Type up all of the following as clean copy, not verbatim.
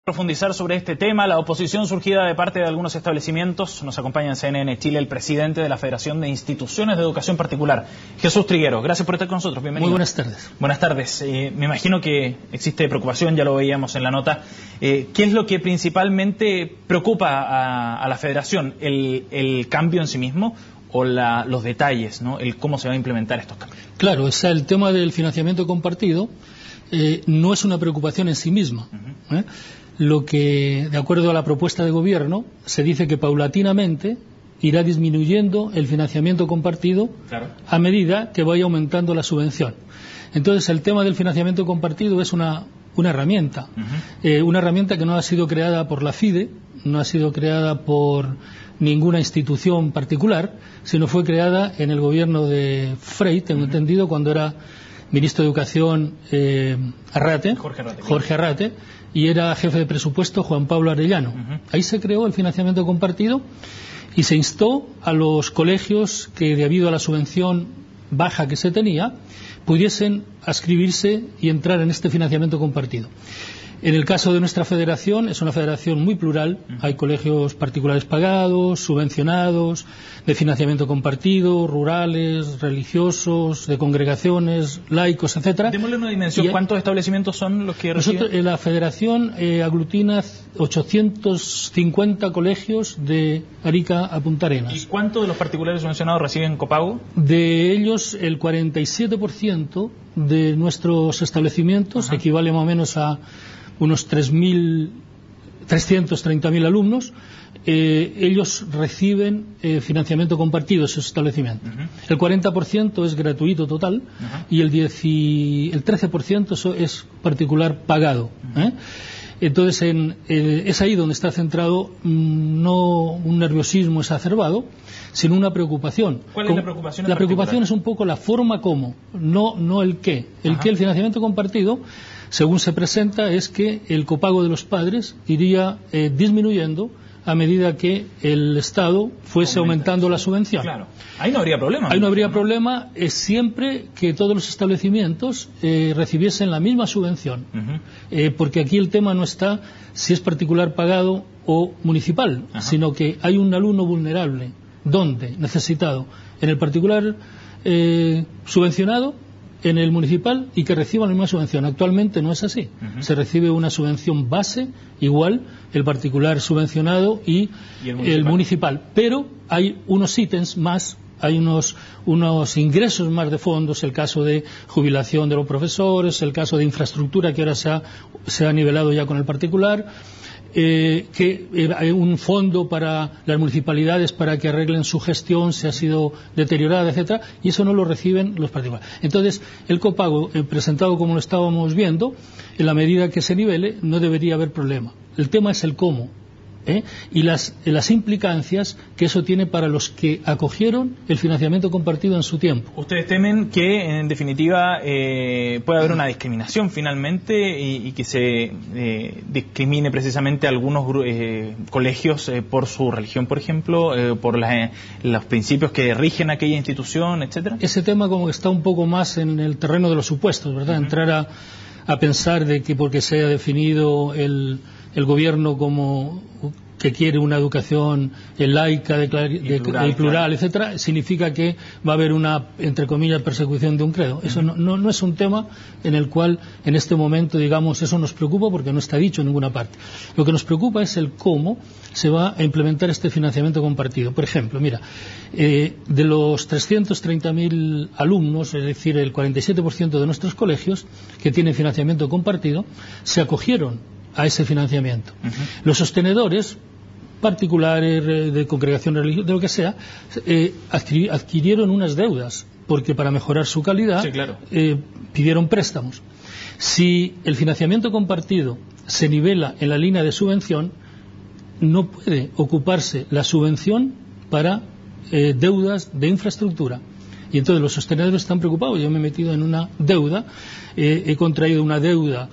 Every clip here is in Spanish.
Profundizar sobre este tema, la oposición surgida de parte de algunos establecimientos. Nos acompaña en CNN Chile el presidente de la Federación de Instituciones de Educación Particular, Jesús Triguero. Gracias por estar con nosotros, bienvenido. Muy buenas tardes. Buenas tardes. Me imagino que existe preocupación, ya lo veíamos en la nota. ¿Qué es lo que principalmente preocupa a la Federación? ¿El cambio en sí mismo o los detalles, ¿no? El cómo se va a implementar estos cambios? Claro, o sea, el tema del financiamiento compartido no es una preocupación en sí misma. Lo que, de acuerdo a la propuesta de gobierno, se dice que paulatinamente irá disminuyendo el financiamiento compartido, claro, a medida que vaya aumentando la subvención. Entonces, el tema del financiamiento compartido es una herramienta, una herramienta que no ha sido creada por la FIDE, no ha sido creada por ninguna institución particular, sino fue creada en el gobierno de Frey, tengo entendido, cuando era ministro de Educación Jorge Arrate, y era jefe de presupuesto Juan Pablo Arellano. Ahí se creó el financiamiento compartido y se instó a los colegios que, debido a la subvención baja que se tenía, pudiesen adscribirse y entrar en este financiamiento compartido. En el caso de nuestra federación, es una federación muy plural. Hay colegios particulares pagados, subvencionados, de financiamiento compartido, rurales, religiosos, de congregaciones, laicos, etcétera. Démosle una dimensión. ¿Cuántos establecimientos son los que reciben? La federación aglutina 850 colegios de Arica a Punta Arenas. ¿Y cuántos de los particulares subvencionados reciben copago? De ellos, el 47% de nuestros establecimientos, equivale más o menos a unos 330.000 alumnos, ellos reciben financiamiento compartido, esos establecimientos. El 40% es gratuito total y el 13% es particular pagado. Entonces, es ahí donde está centrado no un nerviosismo exacerbado, sino una preocupación. ¿Cuál es la preocupación? La preocupación es un poco la forma cómo, no el qué. El financiamiento compartido, según se presenta, es que el copago de los padres iría disminuyendo a medida que el Estado fuese aumentando la subvención. Claro. Ahí no habría problema. Ahí no habría problema siempre que todos los establecimientos recibiesen la misma subvención. Porque aquí el tema no está si es particular pagado o municipal, sino que hay un alumno vulnerable. ¿Dónde? Necesitado. En el particular subvencionado, en el municipal, y que reciban la misma subvención. Actualmente no es así. Se recibe una subvención base igual el particular subvencionado y el municipal. Pero hay unos ítems más, hay unos ingresos más de fondos, el caso de jubilación de los profesores, el caso de infraestructura que ahora se ha nivelado ya con el particular, que hay un fondo para las municipalidades para que arreglen su gestión si ha sido deteriorada, etcétera, y eso no lo reciben los particulares. Entonces, el copago presentado como lo estábamos viendo, en la medida que se nivele, no debería haber problema. El tema es el cómo. Y las implicancias que eso tiene para los que acogieron el financiamiento compartido en su tiempo. ¿Ustedes temen que, en definitiva, pueda haber una discriminación finalmente y que se discrimine precisamente a algunos colegios por su religión, por ejemplo, por los principios que rigen aquella institución, etcétera? Ese tema como que está un poco más en el terreno de los supuestos, ¿verdad? Entrar a pensar de que porque se ha definido el gobierno como que quiere una educación laica, y plural, etcétera, significa que va a haber una, entre comillas, persecución de un credo. Eso no es un tema en el cual, en este momento, digamos, eso nos preocupa porque no está dicho en ninguna parte. Lo que nos preocupa es el cómo se va a implementar este financiamiento compartido. Por ejemplo, mira, de los 330.000 alumnos, es decir, el 47% de nuestros colegios que tienen financiamiento compartido, se acogieron a ese financiamiento. Los sostenedores particulares de congregación religiosa, de lo que sea, adquirieron unas deudas porque para mejorar su calidad pidieron préstamos. Si el financiamiento compartido se nivela en la línea de subvención, no puede ocuparse la subvención para deudas de infraestructura. Y entonces los sostenedores están preocupados. Yo me he metido en una deuda, he contraído una deuda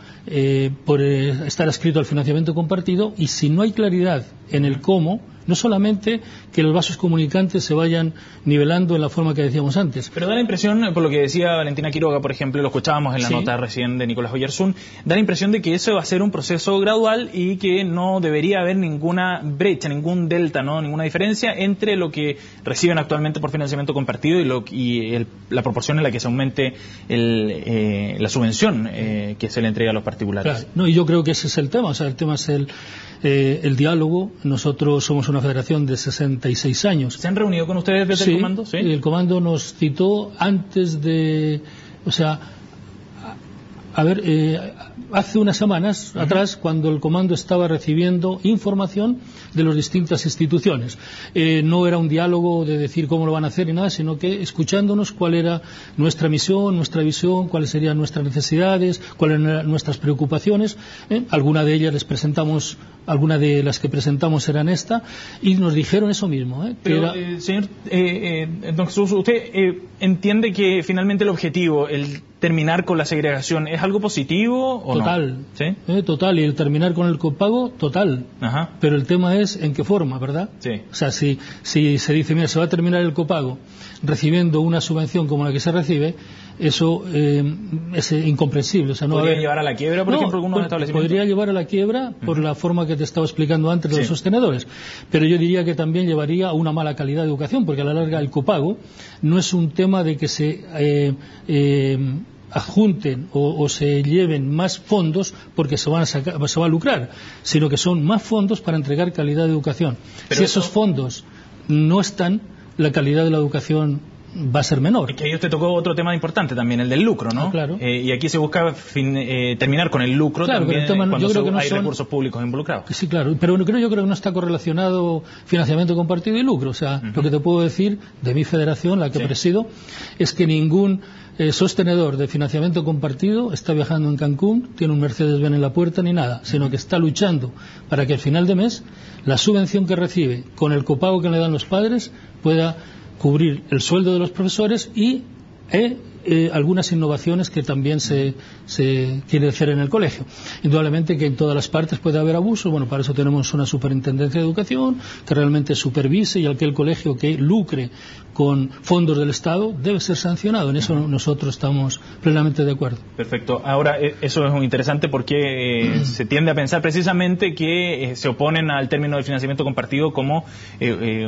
por estar adscrito al financiamiento compartido, y si no hay claridad en el cómo, no solamente que los vasos comunicantes se vayan nivelando en la forma que decíamos antes. Pero da la impresión, por lo que decía Valentina Quiroga, por ejemplo, lo escuchábamos en la nota recién de Nicolás Oyarzún, da la impresión de que eso va a ser un proceso gradual y que no debería haber ninguna brecha, ningún delta, ¿no? Ninguna diferencia entre lo que reciben actualmente por financiamiento compartido y la proporción en la que se aumente la subvención que se le entrega a los particulares. Claro. No, y yo creo que ese es el tema. O sea, el tema es el diálogo. Nosotros somos una federación de 66 años. ¿Se han reunido con ustedes desde el comando? Sí, el comando nos citó antes de... O sea, hace unas semanas atrás, cuando el comando estaba recibiendo información de las distintas instituciones. No era un diálogo de decir cómo lo van a hacer ni nada, sino que escuchándonos cuál era nuestra misión, nuestra visión, cuáles serían nuestras necesidades, cuáles eran nuestras preocupaciones. Alguna de ellas les presentamos, alguna de las que presentamos eran esta, y nos dijeron eso mismo. Pero, señor don Jesús, ¿usted entiende que finalmente el objetivo, el terminar con la segregación, es algo positivo o total, no? ¿Sí? Total, y el terminar con el copago, total. Ajá. Pero el tema es en qué forma, ¿verdad? Sí. O sea, si se dice, mira, se va a terminar el copago recibiendo una subvención como la que se recibe, eso es incomprensible. O sea, no ¿Podría llevar a la quiebra, por ejemplo, algunos establecimientos? Podría llevar a la quiebra por la forma que te estaba explicando antes de los sostenedores. Pero yo diría que también llevaría a una mala calidad de educación, porque a la larga el copago no es un tema de que se adjunten o se lleven más fondos porque se va a lucrar, sino que son más fondos para entregar calidad de educación. Pero si esos fondos no están, la calidad de la educación va a ser menor. Es que ahí usted tocó otro tema importante también, el del lucro, ¿no? Claro. Y aquí se busca terminar con el lucro también cuando hay recursos públicos involucrados. Sí, claro, pero yo creo que no está correlacionado financiamiento compartido y lucro. O sea, lo que te puedo decir de mi federación, la que presido, es que ningún sostenedor de financiamiento compartido está viajando en Cancún, tiene un Mercedes-Benz en la puerta ni nada, sino que está luchando para que al final de mes la subvención que recibe con el copago que le dan los padres pueda cubrir el sueldo de los profesores y algunas innovaciones que también se quiere hacer en el colegio. Indudablemente que en todas las partes puede haber abusos. Bueno, para eso tenemos una superintendencia de educación que realmente supervise, y aquel colegio que lucre con fondos del Estado debe ser sancionado. En eso nosotros estamos plenamente de acuerdo. Perfecto. Ahora, eso es muy interesante porque se tiende a pensar precisamente que se oponen al término del financiamiento compartido como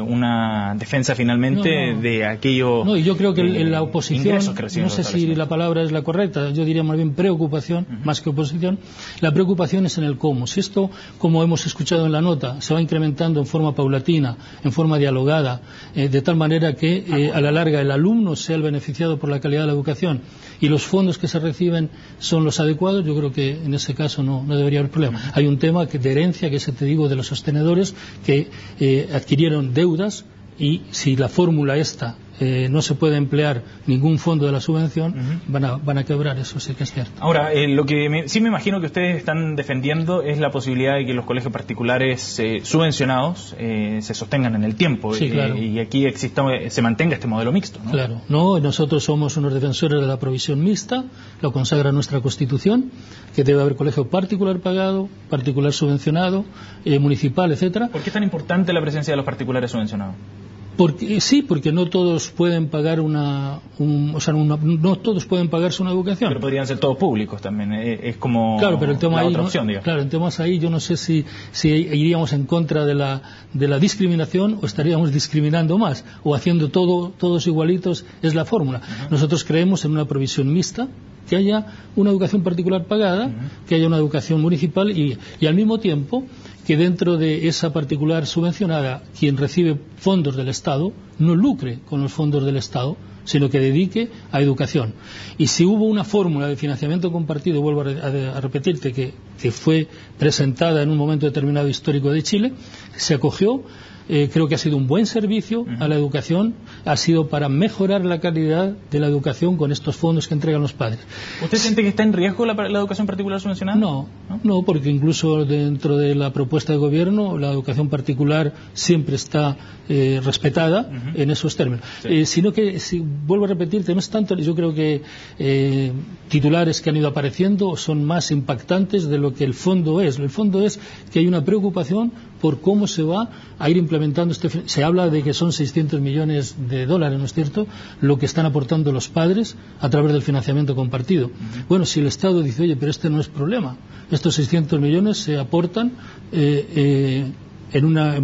una defensa finalmente de aquello. No, y yo creo que la oposición, que no sé si la palabra es la correcta, yo diría más bien preocupación, más que oposición. La preocupación es en el cómo. Si esto, como hemos escuchado en la nota, se va incrementando en forma paulatina, en forma dialogada, de tal manera que a la larga el alumno sea el beneficiado por la calidad de la educación y los fondos que se reciben son los adecuados, yo creo que en ese caso no debería haber problema. Hay un tema de herencia, que te digo, de los sostenedores que adquirieron deudas, y si la fórmula esta no se puede emplear ningún fondo de la subvención, van a quebrar. Eso sí que es cierto. Ahora, lo que sí me imagino que ustedes están defendiendo es la posibilidad de que los colegios particulares subvencionados se sostengan en el tiempo. Sí, claro. Y aquí se mantenga este modelo mixto, ¿no? Claro. No, nosotros somos unos defensores de la provisión mixta, lo consagra nuestra Constitución, que debe haber colegio particular pagado, particular subvencionado, municipal, etcétera. ¿Por qué es tan importante la presencia de los particulares subvencionados? Porque no todos pueden pagar no todos pueden pagarse una educación. Pero podrían ser todos públicos también. Es como claro, pero el tema la ahí, otra opción, digamos. Claro, el tema es ahí. Yo no sé si iríamos en contra de la discriminación o estaríamos discriminando más, o haciendo todos igualitos es la fórmula. Nosotros creemos en una provisión mixta, que haya una educación particular pagada, que haya una educación municipal y al mismo tiempo que dentro de esa particular subvencionada, quien recibe fondos del Estado no lucre con los fondos del Estado, sino que dedique a educación. Y si hubo una fórmula de financiamiento compartido, vuelvo a repetirte, que fue presentada en un momento determinado histórico de Chile, se acogió, creo que ha sido un buen servicio a la educación, ha sido para mejorar la calidad de la educación con estos fondos que entregan los padres. ¿Usted siente que está en riesgo la educación particular subvencionada? No, porque incluso dentro de la propuesta de gobierno la educación particular siempre está respetada en esos términos. Sí. Sino que, si vuelvo a repetirte, no es tanto, yo creo que titulares que han ido apareciendo son más impactantes de lo que el fondo es. El fondo es que hay una preocupación por cómo se va a ir implementando se habla de que son 600 millones de dólares, ¿no es cierto?, lo que están aportando los padres a través del financiamiento compartido. Bueno, si el Estado dice, oye, pero este no es problema, estos 600 millones se aportan en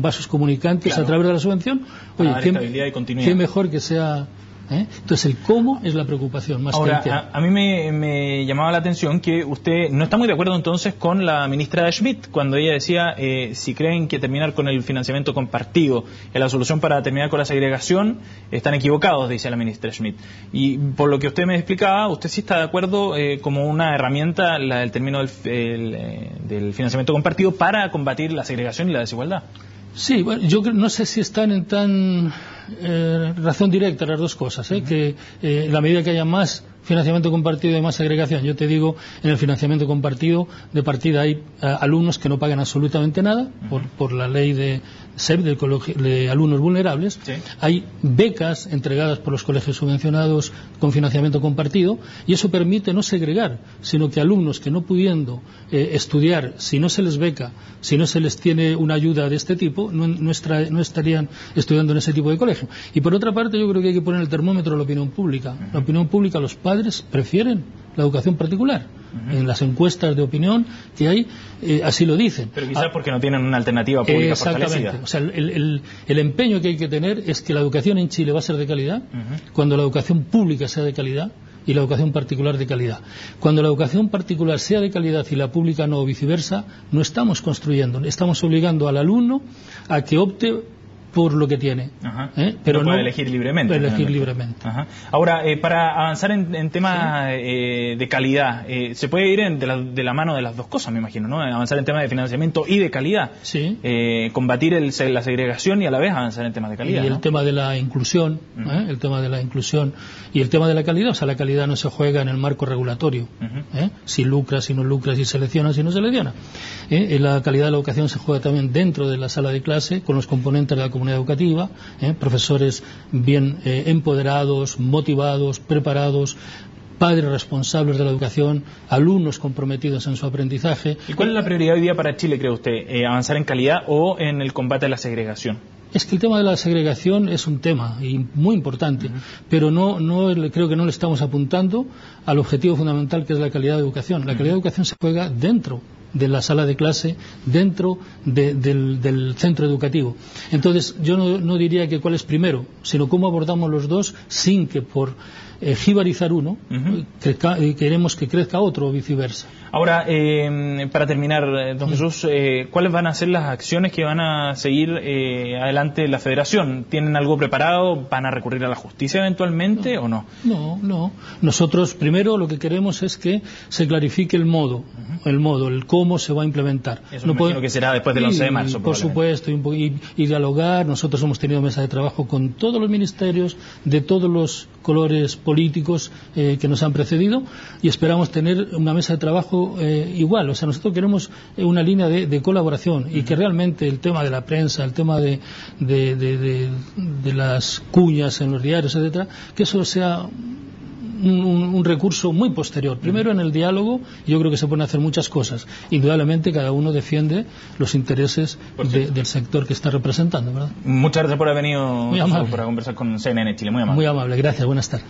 vasos comunicantes, claro, a través de la subvención, oye, qué mejor que sea... Entonces el cómo es la preocupación más. Ahora, que el qué. A mí me llamaba la atención que usted no está muy de acuerdo entonces con la ministra Schmidt cuando ella decía si creen que terminar con el financiamiento compartido es la solución para terminar con la segregación, están equivocados, dice la ministra Schmidt. Y por lo que usted me explicaba, usted sí está de acuerdo como una herramienta el término del financiamiento compartido para combatir la segregación y la desigualdad. Sí, bueno, yo no sé si están en tan razón directa las dos cosas, que en la medida que haya más financiamiento compartido y más segregación. Yo te digo, en el financiamiento compartido de partida hay alumnos que no pagan absolutamente nada por la ley de SEP, de alumnos vulnerables. Sí. Hay becas entregadas por los colegios subvencionados con financiamiento compartido, y eso permite no segregar, sino que alumnos que no pudiendo estudiar, si no se les beca, si no se les tiene una ayuda de este tipo, no estarían estudiando en ese tipo de colegio. Y por otra parte, yo creo que hay que poner el termómetro a la opinión pública. La opinión pública, los padres prefieren la educación particular. En las encuestas de opinión que hay, así lo dicen. Pero quizás porque no tienen una alternativa pública fortalecida. Exactamente. O sea, el empeño que hay que tener es que la educación en Chile va a ser de calidad cuando la educación pública sea de calidad y la educación particular de calidad. Cuando la educación particular sea de calidad y la pública no, o viceversa, no estamos construyendo, estamos obligando al alumno a que opte por lo que tiene, pero no puede elegir libremente. Ahora, para avanzar en temas de calidad, se puede ir de la mano de las dos cosas, me imagino, ¿no? Avanzar en temas de financiamiento y de calidad, combatir la segregación y a la vez avanzar en temas de calidad. Y el tema de la inclusión, el tema de la inclusión y el tema de la calidad. O sea, la calidad no se juega en el marco regulatorio, si lucra, si no lucra, si selecciona, si no selecciona. La calidad de la educación se juega también dentro de la sala de clase con los componentes de la comunidad educativa, profesores bien empoderados, motivados, preparados, padres responsables de la educación, alumnos comprometidos en su aprendizaje. ¿Y cuál es la prioridad hoy día para Chile, cree usted? ¿Avanzar en calidad o en el combate a la segregación? Es que el tema de la segregación es un tema muy importante, pero creo que no le estamos apuntando al objetivo fundamental, que es la calidad de educación. La calidad de educación se juega dentro de la sala de clase, dentro del centro educativo. Entonces, yo no diría que cuál es primero, sino cómo abordamos los dos sin que por jibarizar uno queremos que crezca otro o viceversa. Ahora, para terminar, don Jesús, ¿cuáles van a ser las acciones que van a seguir adelante la Federación? ¿Tienen algo preparado? ¿Van a recurrir a la justicia eventualmente o no? No. Nosotros primero lo que queremos es que se clarifique el modo, el cómo se va a implementar. Eso me imagino que será después del 11 de marzo. Por supuesto, y dialogar. Nosotros hemos tenido mesa de trabajo con todos los ministerios de todos los colores políticos que nos han precedido, y esperamos tener una mesa de trabajo igual. O sea, nosotros queremos una línea de colaboración y que realmente el tema de la prensa, el tema de las cuñas en los diarios, etcétera, que eso sea un recurso muy posterior. Primero, en el diálogo, yo creo que se pueden hacer muchas cosas. Indudablemente, cada uno defiende los intereses del sector que está representando, ¿verdad? Muchas gracias por haber venido, por conversar con CNN Chile. Muy amable. Muy amable, gracias. Buenas tardes.